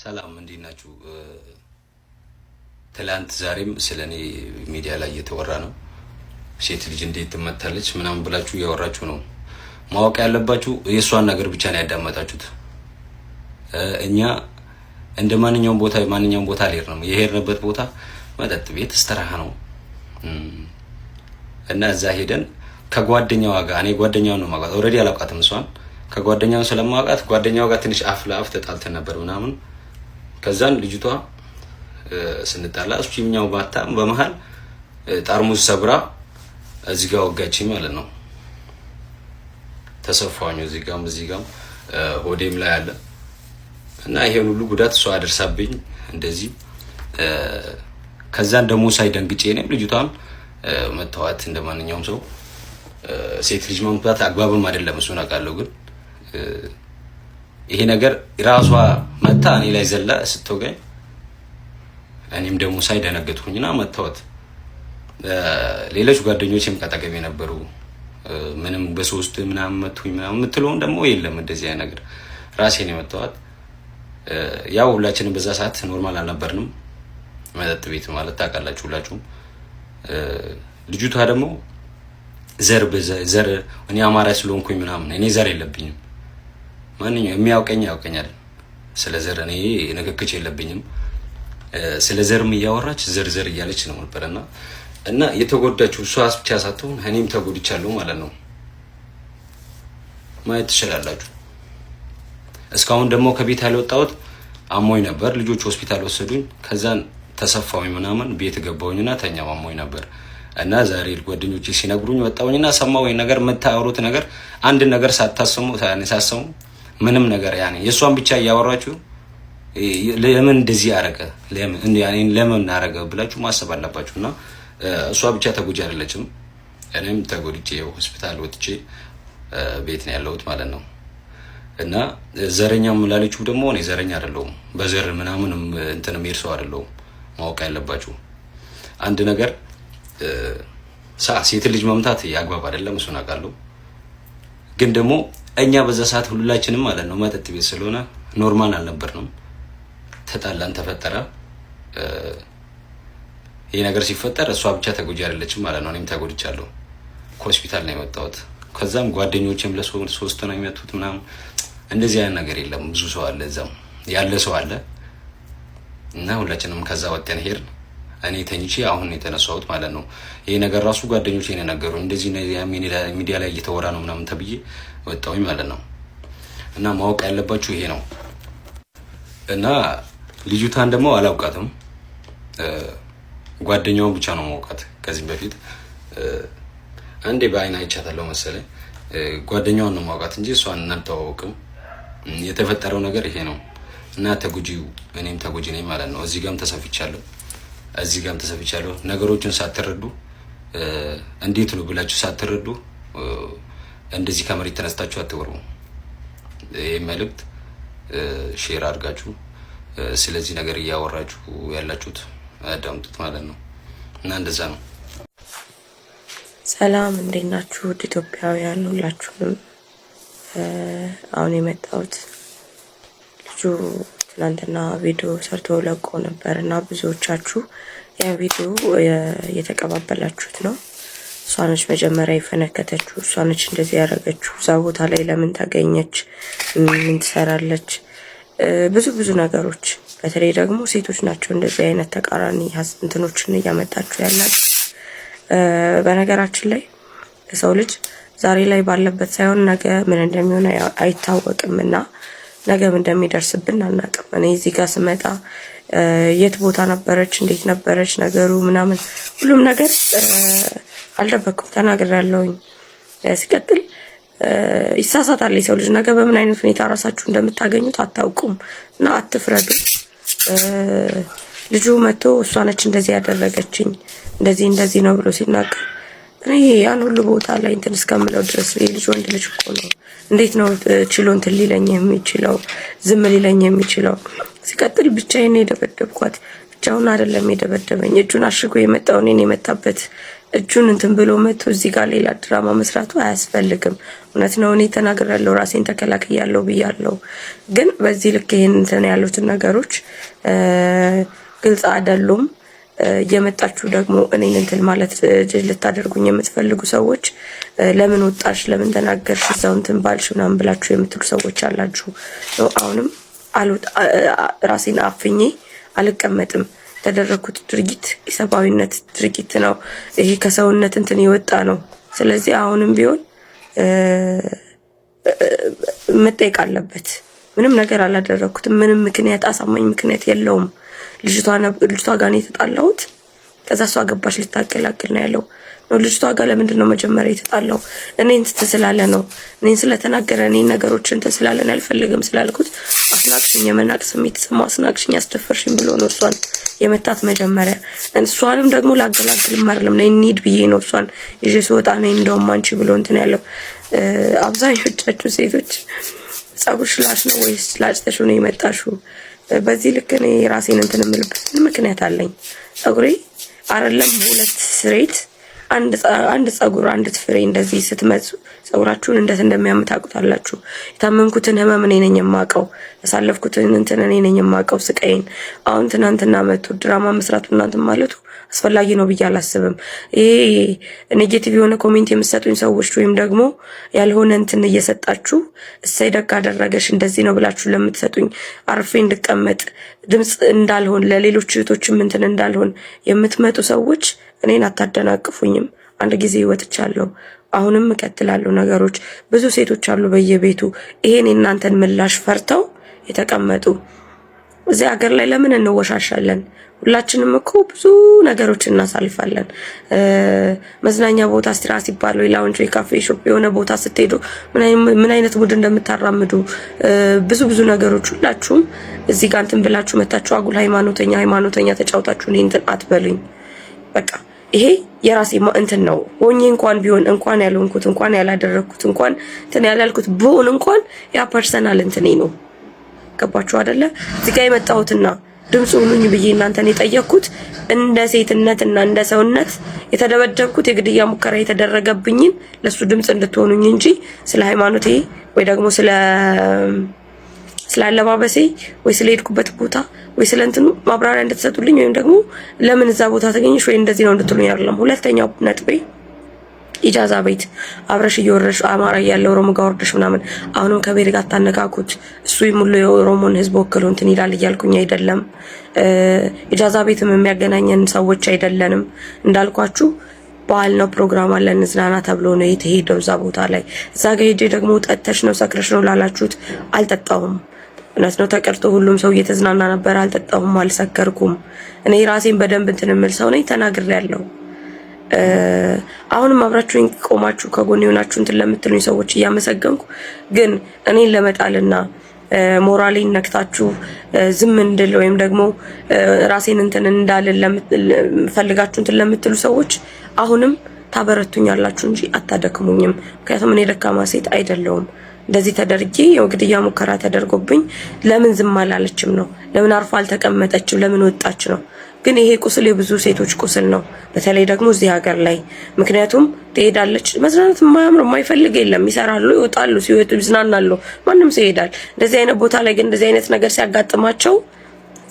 ሰላም እንዴት ናችሁ? ትላንት ዛሬም ስለኔ ሚዲያ ላይ እየተወራ ነው። ሴት ልጅ እንዴት ትመታለች ምናምን ብላችሁ እያወራችሁ ነው። ማወቅ ያለባችሁ የእሷን ነገር ብቻ ነው ያዳመጣችሁት። እኛ እንደ ማንኛውም ቦታ አልሄድንም። የሄድንበት ቦታ መጠጥ ቤት እስተራሃ ነው እና እዛ ሄደን ከጓደኛዋ ጋር እኔ ጓደኛው ነው ማውቃት ኦልሬዲ አላውቃትም እሷን ከጓደኛው ስለማውቃት ጓደኛው ጋር ትንሽ አፍ ለአፍ ተጣልተን ነበር ምናምን ከዛን ልጅቷ ስንጣላ እሱኛው ባታ በመሃል ጠርሙስ ሰብራ እዚህ ጋር ወጋችኝ ማለት ነው። ተሰፋኝ እዚህ ጋርም ሆዴም ላይ አለ እና ይሄን ሁሉ ጉዳት እሷ አደርሳብኝ እንደዚህ ከዛን ደሞ ሳይደንግጬ ነው ልጅቷን መተዋት እንደማንኛውም ሰው ሴት ልጅ መምታት አግባብም አይደለም እሱን አውቃለሁ ግን ይሄ ነገር ራሷ መታ እኔ ላይ ዘላ ስትወጋኝ እኔም ደግሞ ሳይደነገጥኩኝና መተዋት ሌሎች ጓደኞቼም ከአጠገቤ ነበሩ ምንም በሶስት ምናምን መቱኝ ምናምን የምትለውን ደግሞ የለም እንደዚህ አይነት ነገር ራሴ ነው መተዋት ያው ሁላችንም በዛ ሰዓት ኖርማል አልነበርንም መጠጥ ቤት ማለት ታውቃላችሁ ሁላችሁም ልጅቷ ደግሞ ዘር እኔ አማራ ስለሆንኩኝ ምናምን እኔ ዘር የለብኝም ማንኛውም የሚያውቀኝ ያውቀኛል ስለ ዘር እኔ ንክክች የለብኝም ስለ ዘርም እያወራች ዘር እያለች ነው ነበርና እና የተጎዳችው እሷ ብቻ ሳትሆን እኔም ተጎድቻለሁ ማለት ነው ማየት ትችላላችሁ እስካሁን ደግሞ ከቤት ያልወጣሁት አሞኝ ነበር ልጆች ሆስፒታል ወሰዱኝ ከዛን ተሰፋውኝ ምናምን ቤት ገባሁኝና ተኛው አሞኝ ነበር እና ዛሬ ጓደኞቼ ሲነግሩኝ ወጣሁኝና ሰማው ወይ ነገር መታወሩት ነገር አንድ ነገር ሳታሰሙ ሳሰሙ ምንም ነገር ያኔ የሷን ብቻ ያወራችሁ ለምን እንደዚህ አረገ ለምን አረገ ብላችሁ ማሰብ አለባችሁና እሷ ብቻ ተጎጂ አይደለችም እኔም ተጎድቼ ሆስፒታል ወጥቼ ቤት ነው ያለሁት ማለት ነው እና ዘረኛም ላለችው ደግሞ እኔ ዘረኛ አይደለሁም በዘር ምናምን እንትንም ይርሰው አይደለሁም ማወቅ ያለባችሁ አንድ ነገር ሴት ልጅ መምታት ያግባብ አይደለም እሱን አውቃለሁ ግን ደግሞ እኛ በዛ ሰዓት ሁላችንም ማለት ነው መጠጥ ቤት ስለሆነ ኖርማል አልነበርንም ተጣላን ተፈጠረ ይሄ ነገር ሲፈጠር እሷ ብቻ ተጎጂ አይደለችም ማለት ነው እኔም ተጎድቻለሁ ከሆስፒታል ነው የወጣሁት ከዛም ጓደኞቼም ለሶስት ነው የሚመቱት ምናምን እንደዚህ አይነት ነገር የለም ብዙ ሰው አለ እዛም ያለ ሰው አለ እና ሁላችንም ከዛ ወጥተን ሄድን እኔ ተኝቼ አሁን የተነሳሁት ማለት ነው ይሄ ነገር ራሱ ጓደኞቼ ነው ነገሩኝ እንደዚህ ሚዲያ ላይ እየተወራ ነው ምናምን ተብዬ ወጣሁኝ ማለት ነው እና ማወቅ ያለባችሁ ይሄ ነው እና ልጅቷን ደግሞ አላውቃትም ጓደኛውን ብቻ ነው ማውቃት ከዚህ በፊት አንዴ በአይን አይቻታለሁ መሰለኝ ጓደኛውን ነው ማውቃት እንጂ እሷን እናልተዋወቅም የተፈጠረው ነገር ይሄ ነው እና ተጎጂው እኔም ተጎጂ ነኝ ማለት ነው እዚህ ጋርም ተሰፍቻለሁ ነገሮችን ሳትረዱ እንዴት ነው ብላችሁ ሳትረዱ እንደዚህ ከመሬት ተነስታችሁ አትወሩ ይሄ መልእክት ሼር አድርጋችሁ ስለዚህ ነገር እያወራችሁ ያላችሁት አዳምጡት ማለት ነው እና እንደዛ ነው ሰላም እንዴት ናችሁ ኢትዮጵያውያን ሁላችሁም አሁን የመጣሁት ልጁ ትናንትና ቪዲዮ ሰርቶ ለቆ ነበርና ብዙዎቻችሁ ያን ቪዲዮ እየተቀባበላችሁት ነው እሷነች መጀመሪያ የፈነከተችው እሷነች እንደዚህ ያደረገችው እዛ ቦታ ላይ ለምን ታገኘች ምን ትሰራለች ብዙ ነገሮች በተለይ ደግሞ ሴቶች ናቸው እንደዚህ አይነት ተቃራኒ እንትኖችን እያመጣችሁ ያላችሁ በነገራችን ላይ ሰው ልጅ ዛሬ ላይ ባለበት ሳይሆን ነገ ምን እንደሚሆን አይታወቅምና ነገም እንደሚደርስብን አናውቅም እኔ እዚህ ጋር ስመጣ የት ቦታ ነበረች እንዴት ነበረች ነገሩ ምናምን ሁሉም ነገር አልደበኩም ተናግሬያለሁኝ ሲቀጥል ይሳሳታል የሰው ልጅ ነገ በምን አይነት ሁኔታ ራሳችሁ እንደምታገኙት አታውቁም እና አትፍረዱ ልጁ መጥቶ እሷ ነች እንደዚህ ያደረገችኝ እንደዚህ ነው ብሎ ሲናገር እኔ ያን ሁሉ ቦታ ላይ እንትን እስከምለው ድረስ ልጅ ወንድ ልጅ እኮ ነው እንዴት ነው ችሎ እንትን ሊለኝ የሚችለው ዝም ሊለኝ የሚችለው ሲቀጥል ብቻዬን የደበደብኳት ብቻውን አይደለም የደበደበኝ እጁን አሽጎ የመጣው እኔን የመታበት እጁን እንትን ብሎ መጥቶ እዚህ ጋር ሌላ ድራማ መስራቱ አያስፈልግም። እውነት ነው እኔ ተናግሬያለሁ፣ ራሴን ተከላክያለሁ ብያለሁ። ግን በዚህ ልክ ይሄን እንትን ያሉትን ነገሮች ግልጽ አይደሉም። እየመጣችሁ ደግሞ እኔን እንትን ማለት ልታደርጉኝ የምትፈልጉ ሰዎች ለምን ወጣሽ፣ ለምን ተናገርሽ፣ እዛው እንትን ባልሽ ምናምን ብላችሁ የምትሉ ሰዎች አላችሁ። አሁንም ራሴን አፍኜ አልቀመጥም። የተደረኩት ድርጊት የሰብአዊነት ድርጊት ነው። ይሄ ከሰውነት እንትን የወጣ ነው። ስለዚህ አሁንም ቢሆን መጠየቅ አለበት። ምንም ነገር አላደረኩትም። ምንም ምክንያት አሳማኝ ምክንያት የለውም። ልጅቷ ጋር ነው የተጣላሁት። ከዛ እሷ ገባች ልታቀላቅል ነው ያለው። ልጅቷ ጋር ለምንድን ነው መጀመሪያ የተጣላው? እኔን ስላለ ነው። እኔን ስለተናገረ እኔን ነገሮችን እንትን ስላለን አልፈልግም ስላልኩት አስናቅሽኝ፣ የመናቅ ስሜት ተሰማው። አስናቅሽኝ፣ አስደፈርሽኝ ብሎ ነው እሷን የመታት መጀመሪያ። እሷንም ደግሞ ላገላግልም አይደለም ነይ እንሂድ ብዬ ነው እሷን ይዤ ስወጣ ነይ እንደውም አንቺ ብሎ እንትን ያለው። አብዛኞቻችሁ ሴቶች ጸጉርሽ ላሽ ነው ወይስ ላጭተሽው ነው የመጣሽው? በዚህ ልክ እኔ ራሴን እንትን የምልበት ምክንያት አለኝ። ጸጉሬ አይደለም ሁለት ስሬት አንድ ጸጉር አንድ ፍሬ እንደዚህ ስትመጹ ጸጉራችሁን እንዴት እንደሚያምታቁታላችሁ። የታመምኩትን ህመም እኔ ነኝ የማውቀው፣ ያሳለፍኩትን እንትን እኔ ነኝ የማውቀው ስቃይን። አሁን ትናንትና መጥቶ ድራማ መስራቱ እናንተም ማለቱ አስፈላጊ ነው ብዬ አላስብም። ይሄ ኔጌቲቭ የሆነ ኮሜንት የምትሰጡኝ ሰዎች ወይም ደግሞ ያልሆነ እንትን እየሰጣችሁ እሰይ ደግ አደረገሽ እንደዚህ ነው ብላችሁ ለምትሰጡኝ አርፌ እንድቀመጥ ድምጽ እንዳልሆን ለሌሎች እህቶችም እንትን እንዳልሆን የምትመጡ ሰዎች እኔን አታደናቅፉኝም። አንድ ጊዜ ወጥቻለሁ፣ አሁንም እቀጥላለሁ። ነገሮች ብዙ ሴቶች አሉ በየቤቱ ይሄን እናንተን ምላሽ ፈርተው የተቀመጡ። እዚህ ሀገር ላይ ለምን እንወሻሻለን? ሁላችንም እኮ ብዙ ነገሮች እናሳልፋለን። መዝናኛ ቦታ ስራ ሲባል ወይ ላውንጅ ወይ ካፌ ሾፕ የሆነ ቦታ ስትሄዱ ምን አይነት ሙድ እንደምታራምዱ ብዙ ነገሮች ሁላችሁም እዚህ ጋር እንትን ብላችሁ መታችሁ አጉል ሃይማኖተኛ ተጫውታችሁ እኔ እንትን አትበሉኝ። በቃ ይሄ የራሴ እንትን ነው። ሆኜ እንኳን ቢሆን እንኳን ያልሆንኩት እንኳን ያላደረኩት እንኳን እንትን ያላልኩት ብሆን እንኳን ያ ፐርሰናል እንትኔ ነው። ገባችሁ አይደለ? እዚህ ጋር የመጣሁትና ድምጽ ሁኑኝ ብዬ እናንተን የጠየቅኩት እንደ ሴትነትና እንደ ሰውነት የተደበደብኩት የግድያ ሙከራ የተደረገብኝን ለሱ ድምጽ እንድትሆኑኝ እንጂ ስለ ሃይማኖቴ ወይ ደግሞ ስለ አለባበሴ ወይ ስለ ሄድኩበት ቦታ ወይ ስለ እንትኑ ማብራሪያ እንድትሰጡልኝ ወይም ደግሞ ለምን እዛ ቦታ ተገኘሽ ወይ እንደዚህ ነው እንድትሉኝ አይደለም። ሁለተኛው ነጥቤ ኢጃዛ ቤት አብረሽ እየወረሽ አማራ ያለው ኦሮሞ ጋር ወርደሽ ምናምን አሁንም ከቤት ጋር ታነጋኩት እሱ ሙሉ የኦሮሞን ህዝብ ወክሎ እንትን ይላል እያልኩኝ አይደለም። ኢጃዛ ቤትም የሚያገናኘን ሰዎች አይደለንም። እንዳልኳችሁ በዓል ነው፣ ፕሮግራም አለ፣ እንዝናና ተብሎ ነው የተሄደው እዛ ቦታ ላይ። እዛ ጋር ሄጄ ደግሞ ጠጥተሽ ነው ሰክረሽ ነው ላላችሁት አልጠጣሁም። እውነት ነው ተቀርጦ ሁሉም ሰው እየተዝናና ነበር። አልጠጣሁም፣ አልሰከርኩም። እኔ ራሴን በደንብ እንትን የምል ሰው ነኝ፣ ተናግሬያለሁ። አሁንም አብራችሁኝ ቆማችሁ ከጎን የሆናችሁ እንትን ለምትሉኝ ሰዎች እያመሰገንኩ ግን እኔን ለመጣልና ሞራሌን ነክታችሁ ዝም እንድል ወይም ደግሞ ራሴን እንትን እንዳልል ፈልጋችሁ እንትን ለምትሉ ሰዎች አሁንም ታበረቱኛላችሁ እንጂ አታደክሙኝም። ምክንያቱም እኔ ደካማ ሴት አይደለሁም። እንደዚህ ተደርጌ የግድያ ሙከራ ተደርጎብኝ ለምን ዝም አላለችም ነው? ለምን አርፋ አልተቀመጠችም? ለምን ወጣች ነው? ግን ይሄ ቁስል የብዙ ሴቶች ቁስል ነው፣ በተለይ ደግሞ እዚህ ሀገር ላይ። ምክንያቱም ትሄዳለች፣ መዝናናት የማያምር የማይፈልግ የለም። ይሰራሉ፣ ይወጣሉ፣ ሲወጡ ይዝናናሉ፣ ማንም ሰው ይሄዳል። እንደዚህ አይነት ቦታ ላይ ግን እንደዚህ አይነት ነገር ሲያጋጥማቸው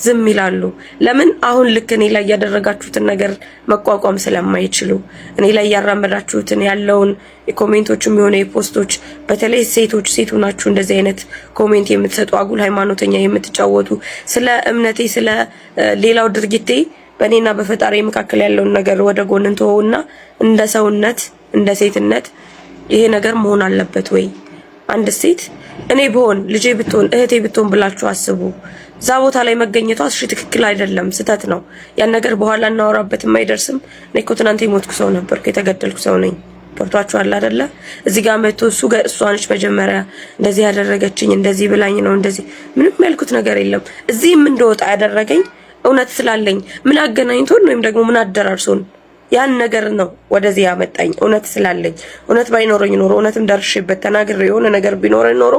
ዝም ይላሉ። ለምን? አሁን ልክ እኔ ላይ ያደረጋችሁትን ነገር መቋቋም ስለማይችሉ እኔ ላይ ያራመዳችሁትን ያለውን የኮሜንቶችም የሆነ የፖስቶች በተለይ ሴቱ ናችሁ እንደዚህ አይነት ኮሜንት የምትሰጡ አጉል ሃይማኖተኛ የምትጫወቱ ስለ እምነቴ ስለ ሌላው ድርጊቴ በእኔና በፈጣሪ መካከል ያለውን ነገር ወደ ጎን እንተውና እንደ ሰውነት እንደ ሴትነት ይሄ ነገር መሆን አለበት ወይ? አንድ ሴት እኔ ብሆን ልጄ ብትሆን እህቴ ብትሆን ብላችሁ አስቡ። እዛ ቦታ ላይ መገኘቷ እሺ ትክክል አይደለም፣ ስተት ነው። ያን ነገር በኋላ እናወራበትም አይደርስም። እኔ እኮ ትናንት የሞትኩ ሰው ነበርኩ፣ የተገደልኩ ሰው ነኝ። ገብቷችኋል አይደለ? እዚህ ጋር መጥቶ እሷ ነች መጀመሪያ እንደዚህ ያደረገችኝ እንደዚህ ብላኝ ነው እንደዚህ። ምንም ያልኩት ነገር የለም። እዚህም እንደወጣ ያደረገኝ እውነት ስላለኝ ምን አገናኝቶን ወይም ደግሞ ምን አደራርሶን ያን ነገር ነው ወደዚህ ያመጣኝ። እውነት ስላለኝ። እውነት ባይኖረኝ ኖሮ እውነትም ደርሼበት ተናግሬ የሆነ ነገር ቢኖረኝ ኖሮ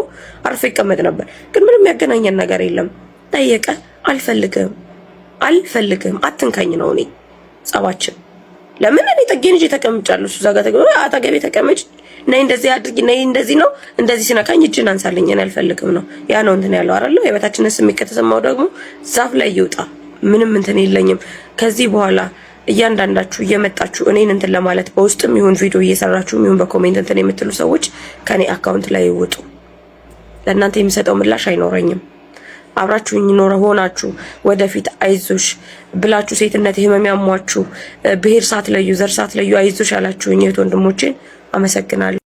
አርፌ ይቀመጥ ነበር። ግን ምንም ያገናኘን ነገር የለም። ጠየቀ፣ አልፈልግም አትንካኝ ነው እኔ ጸባችን። ለምን እኔ ጥጌን ይዤ ተቀምጫለሁ። እሱ እዛ ጋር አጠገቤ ተቀመጭ፣ ነይ እንደዚህ አድርጊ፣ ነይ እንደዚህ ነው፣ እንደዚህ ሲነካኝ እጅን አንሳልኝ፣ እኔ አልፈልግም ነው። ያ ነው እንትን ያለው አይደል? የበታችነት ስሜት ከተሰማው ደግሞ ዛፍ ላይ ይውጣ። ምንም እንትን የለኝም። ከዚህ በኋላ እያንዳንዳችሁ እየመጣችሁ እኔን እንትን ለማለት በውስጥም ይሁን ቪዲዮ እየሰራችሁም ይሁን በኮሜንት እንትን የምትሉ ሰዎች ከኔ አካውንት ላይ ይወጡ። ለእናንተ የሚሰጠው ምላሽ አይኖረኝም። አብራችሁኝ ኖረ ሆናችሁ ወደፊት አይዞሽ ብላችሁ ሴትነት ህመም ያሟችሁ ብሔር ሳትለዩ ዘር ሳትለዩ አይዞሽ ያላችሁኝ እህት ወንድሞቼን አመሰግናለሁ።